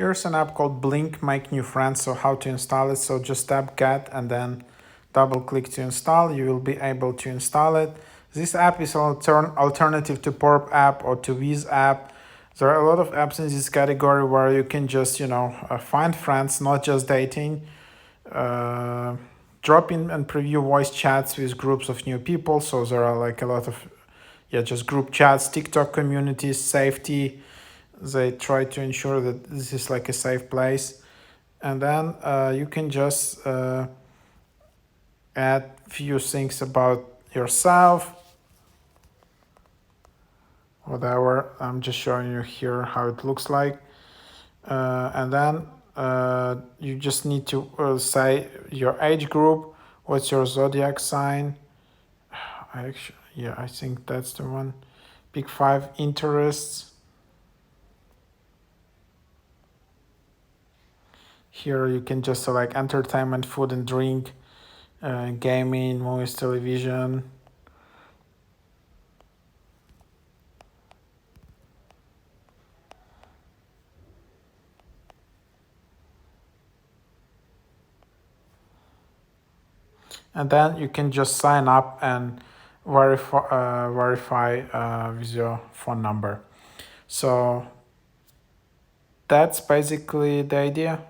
Here's an app called Blink Make New Friends. So how to install it? So just tap get and then double click to install. You will be able to install it. This app is an alternative to Porp app or to Viz app. There are a lot of apps in this category where you can just find friends, not just dating. Uh, Drop in and preview voice chats with groups of new people. So there are like a lot of just group chats, TikTok communities, safety. They try to ensure that this is like a safe place. And then you can just add few things about yourself, whatever. I'm just showing you here how it looks like. And then you just need to say your age group, what's your zodiac sign. I think that's the one. Pick 5 interests. Here you can just select entertainment, food and drink, gaming, movies, television. And then you can just sign up and verify with your phone number. So that's basically the idea.